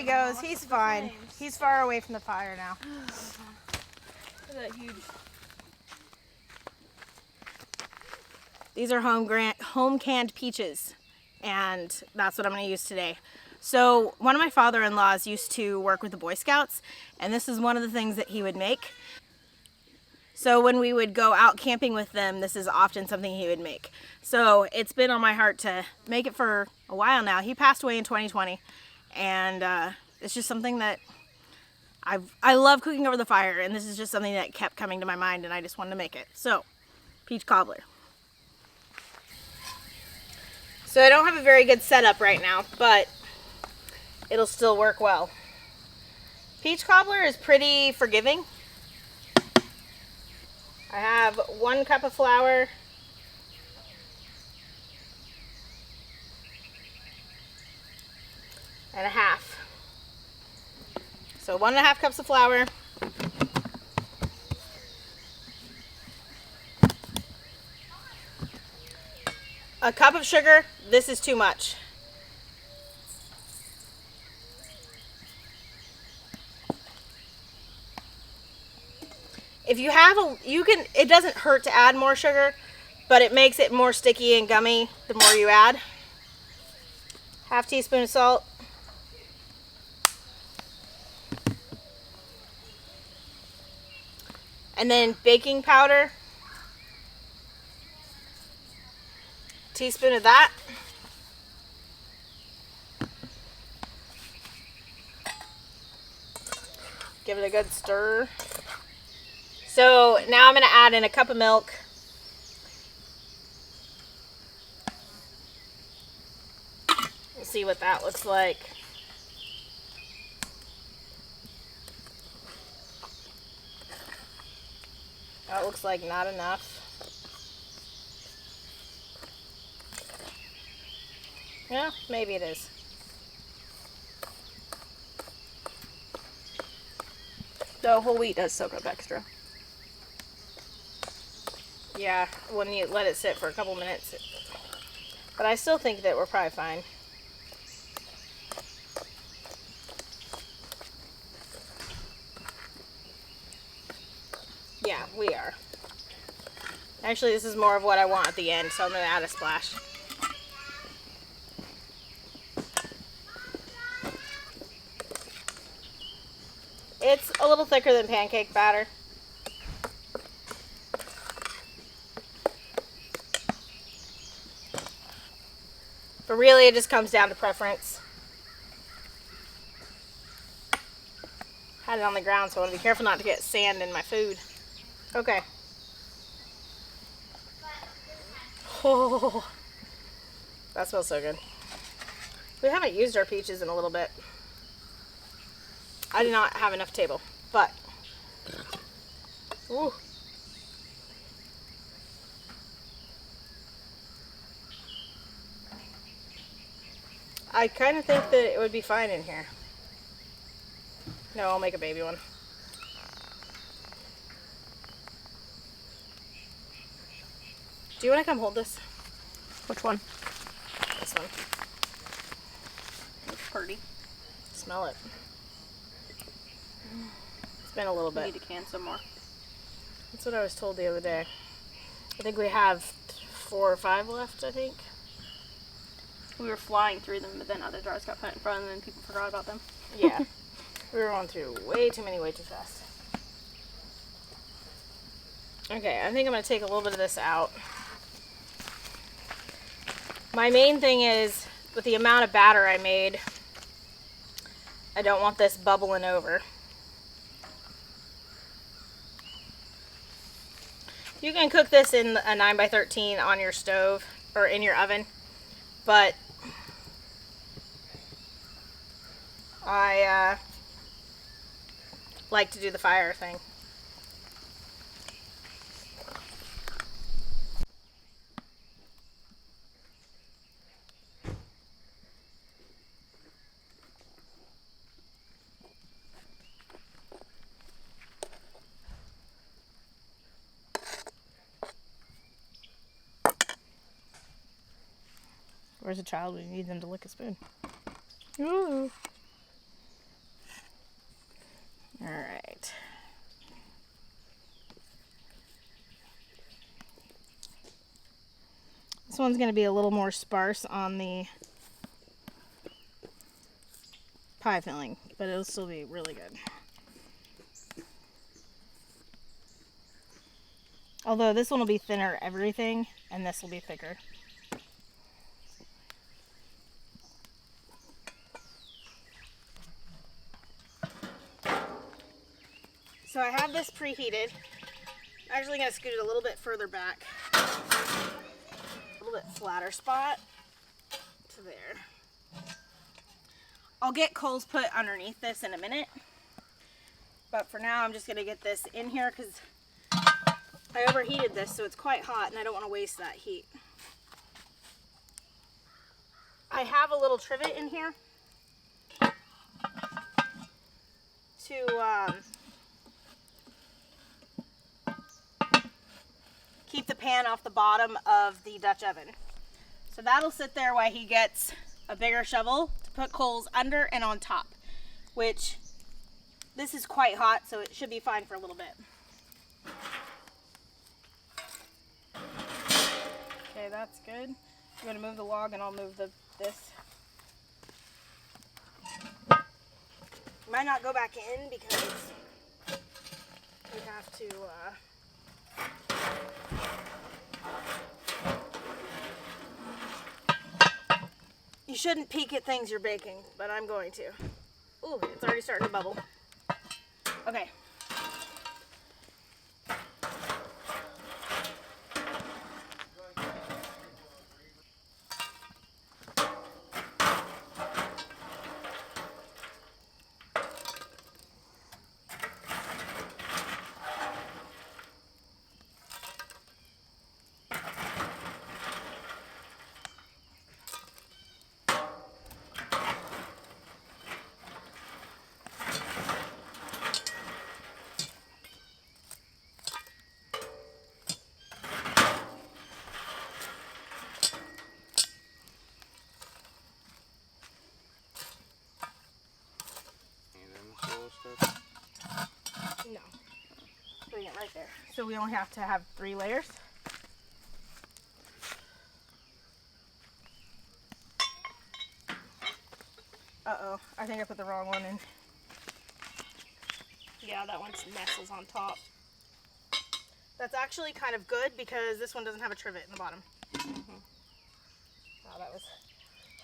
goes. He's fine. He's far away from the fire now. Look at that huge. These are home canned peaches, and that's what I'm going to use today. So one of my father-in-laws used to work with the Boy Scouts, and this is one of the things that he would make. So when we would go out camping with them, this is often something he would make. So it's been on my heart to make it for a while now. He passed away in 2020, and it's just something that I love cooking over the fire, and this is just something that kept coming to my mind, and I just wanted to make it. So, peach cobbler. So I don't have a very good setup right now, but it'll still work well. Peach cobbler is pretty forgiving. I have 1 cup of flour, and a half. So 1.5 cups of flour, a cup of sugar. This is too much. If you have it doesn't hurt to add more sugar, but it makes it more sticky and gummy the more you add. 1/2 teaspoon of salt. And then baking powder. Teaspoon of that. Give it a good stir. So now I'm going to add in a cup of milk. We'll see what that looks like. That looks like not enough. Yeah, maybe it is. The whole wheat does soak up extra. Yeah, when you let it sit for a couple minutes. But I still think that we're probably fine. Yeah, we are. Actually, this is more of what I want at the end, so I'm going to add a splash. It's a little thicker than pancake batter. But really, it just comes down to preference. Had it on the ground, so I want to be careful not to get sand in my food. Okay. Oh, that smells so good. We haven't used our peaches in a little bit. I did not have enough table, but ooh. I kind of think that it would be fine in here. No, I'll make a baby one. Do you want to come hold this? Which one? This one. It's pretty. Smell it. It's been a little bit. We need to can some more. That's what I was told the other day. I think we have 4 or 5 left, I think. We were flying through them, but then other jars got put in front and then people forgot about them. Yeah. We were going through way too many way too fast. Okay, I think I'm going to take a little bit of this out. My main thing is, with the amount of batter I made, I don't want this bubbling over. You can cook this in a 9x13 on your stove or in your oven, but I like to do the fire thing. Where's a child? We need them to lick a spoon. Ooh. All right. This one's going to be a little more sparse on the pie filling, but it'll still be really good. Although this one will be thinner everything, and this will be thicker. So I have this preheated. I'm actually going to scoot it a little bit further back. A little bit flatter spot to there. I'll get coals put underneath this in a minute. But for now, I'm just going to get this in here because I overheated this, so it's quite hot and I don't want to waste that heat. I have a little trivet in here to keep the pan off the bottom of the Dutch oven. So that'll sit there while he gets a bigger shovel to put coals under and on top, which this is quite hot, so it should be fine for a little bit. Okay, that's good. I'm going to move the log and I'll move this. Might not go back in because we have to you shouldn't peek at things you're baking, but I'm going to. Ooh, it's already starting to bubble. Okay. No. Putting it right there. So we only have to have 3 layers. Uh-oh, I think I put the wrong one in. Yeah, that one nestles on top. That's actually kind of good because this one doesn't have a trivet in the bottom. Mm-hmm. Oh, that was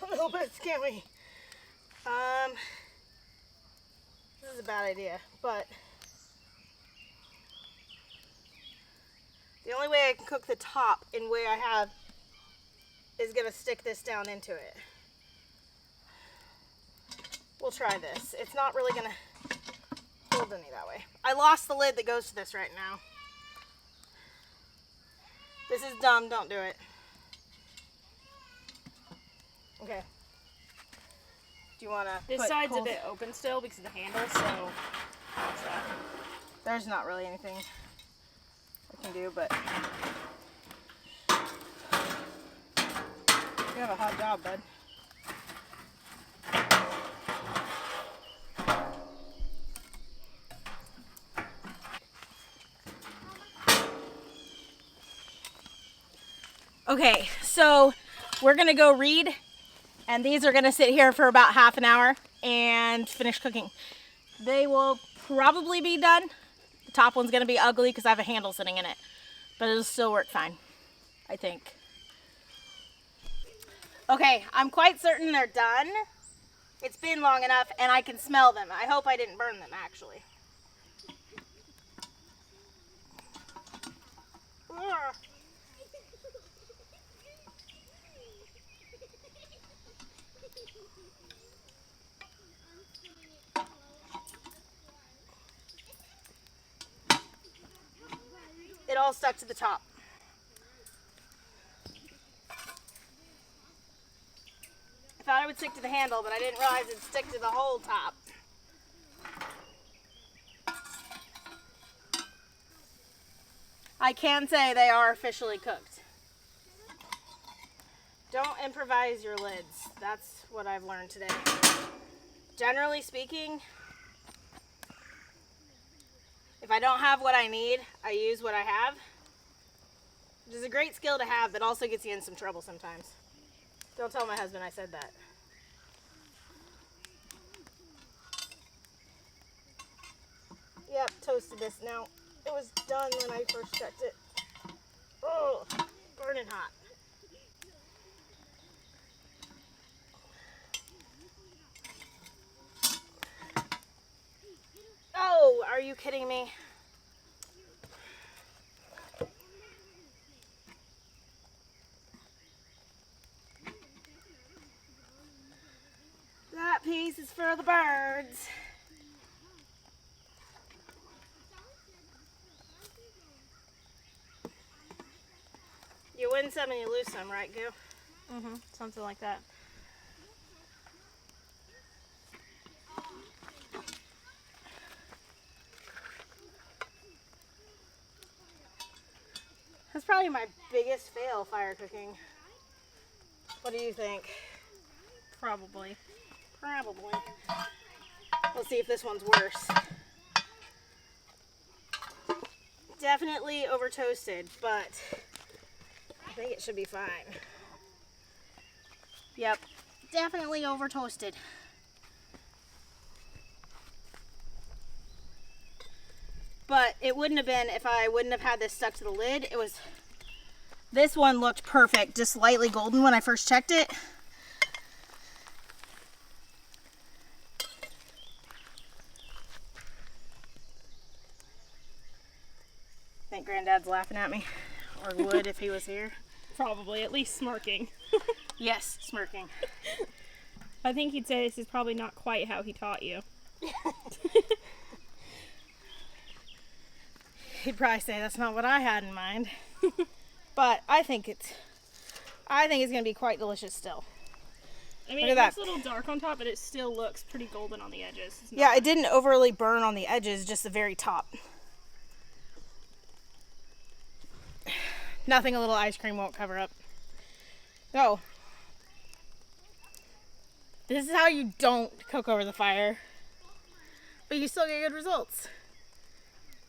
a little bit scary. This is a bad idea, but the only way I can cook the top in way I have is gonna stick this down into it. We'll try this. It's not really gonna hold any that way. I lost the lid that goes to this right now. This is dumb, don't do it. Okay. Do you wanna This side's a bit open still because of the handle, so I'll try. There's not really anything I can do, but you have a hot job, bud. Okay, so we're gonna go read, and these are gonna sit here for about half an hour and finish cooking. They will probably be done. The top one's gonna be ugly because I have a handle sitting in it, but it'll still work fine, I think. Okay, I'm quite certain they're done. It's been long enough and I can smell them. I hope I didn't burn them actually. Ugh. It all stuck to the top. I thought it would stick to the handle, but I didn't realize it'd stick to the whole top. I can say they are officially cooked. Don't improvise your lids. That's what I've learned today. Generally speaking, I don't have what I need, I use what I have. Which is a great skill to have, but also gets you in some trouble sometimes. Don't tell my husband I said that. Yep, toasted this. Now, it was done when I first checked it. Oh, burning hot. Oh, are you kidding me? That piece is for the birds. You win some and you lose some, right, Goo? Mm-hmm. Something like that. That's probably my biggest fail, fire cooking. What do you think? Probably. Probably. We'll see if this one's worse. Definitely over toasted, but I think it should be fine. Yep, definitely over toasted. But it wouldn't have been if I wouldn't have had this stuck to the lid. This one looked perfect, just slightly golden when I first checked it. I think Granddad's laughing at me, or would if he was here. Probably, at least smirking. Yes, smirking. I think he'd say this is probably not quite how he taught you. He'd probably say that's not what I had in mind. But I think it's gonna be quite delicious still. I mean, Look it at looks that. a little dark on top, but it still looks pretty golden on the edges. It's Yeah, not- it didn't overly burn on the edges, just the very top. Nothing a little ice cream won't cover up. Oh. This is how you don't cook over the fire. But you still get good results.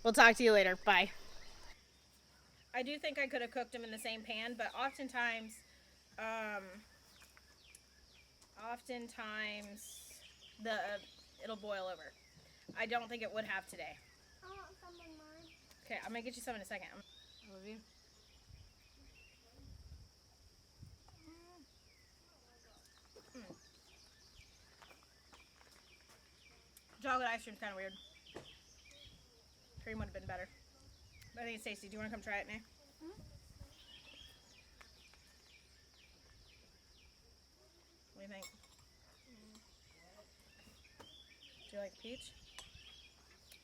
We'll talk to you later. Bye. I do think I could have cooked them in the same pan, but oftentimes it'll boil over. I don't think it would have today. I want some in mine. Okay, I'm gonna get you some in a second. I love you. Chocolate ice cream's kind of weird. Cream would have been better. But I think it's tasty. Do you want to come try it, Nay? What do you think? Do you like the peach?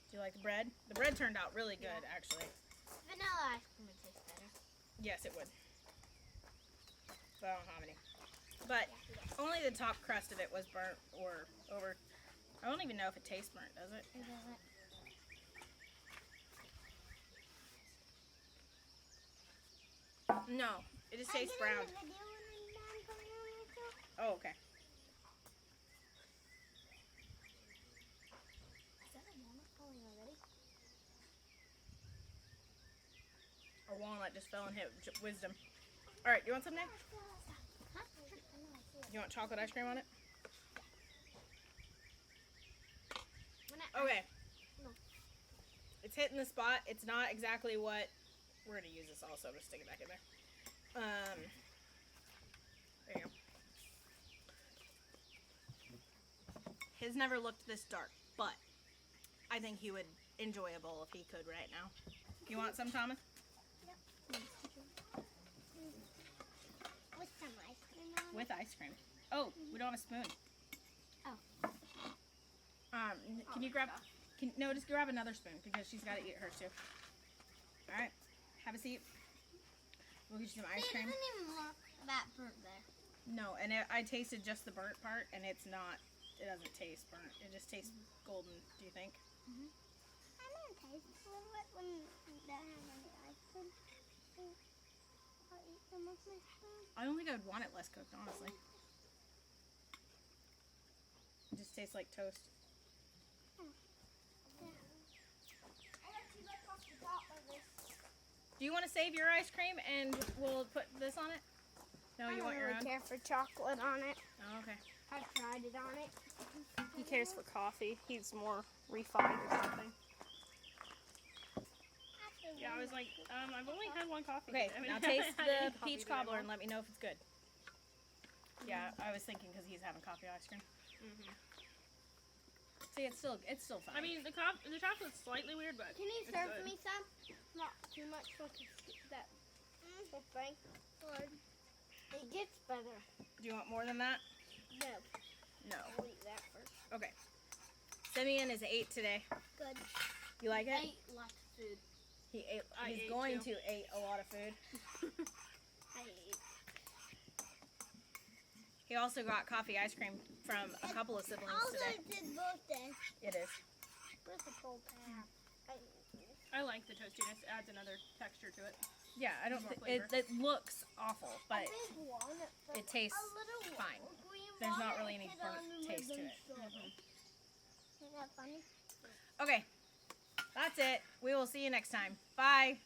Do you like the bread? The bread turned out really good, actually. Vanilla ice cream would taste better. Yes, it would. But I don't have any. But only the top crust of it was burnt or over. I don't even know if it tastes burnt, does it? It doesn't. No, it just tastes brown. Oh, okay. Is that a walnut falling already? A walnut just fell and hit wisdom. All right, you want some, Nick? Huh? You want chocolate ice cream on it? No. Okay. It's hitting the spot. It's not exactly what we're gonna use this also. Just stick it back in there. There you go. His never looked this dark, but I think he would enjoy a bowl if he could right now. You want some, Thomas? With some ice cream on it. With ice cream. Oh, we don't have a spoon. Oh. Can you grab? No, just grab another spoon because she's got to eat hers too. All right, have a seat. We'll get you some ice It cream. doesn't even look that burnt there. No, and I tasted just the burnt part, and it's not. It doesn't taste burnt. It just tastes golden. Do you think? I know it tastes a little bit when you don't have any ice cream. I'll eat some with my spoon. I don't think I would want it less cooked, honestly. It just tastes like toast. Do you want to save your ice cream and we'll put this on it? No, you I want don't your really own? care for chocolate on it. Oh, okay. I've tried it on it. He cares for coffee. He's more refined or something. Yeah, I was like, I've only had one coffee. Okay, I mean, now I taste haven't had any the coffee peach today, cobbler Mom. and let me know if it's good. Yeah, I was thinking because he's having coffee ice cream. See, it's still fine. I mean, the chocolate's slightly weird, but Can you it's serve good. me some? Not too much for that little thing. Lord. It gets better. Do you want more than that? No, No. I'll eat that first. Okay. Simeon is 8 today. Good. You like it? I ate lots of food. He ate. I He's ate going too. to eat a lot of food. I ate. He also got coffee ice cream from a couple of siblings Also, today. it's his birthday. It is. Where's the whole pack? I like the toastiness. It adds another texture to it. Yeah, I don't. More It looks awful, but Big one, but it tastes a little fine. green There's one not that really any fit burnt on the taste to ribbon it. straw. Isn't that funny? Okay, that's it. We will see you next time. Bye.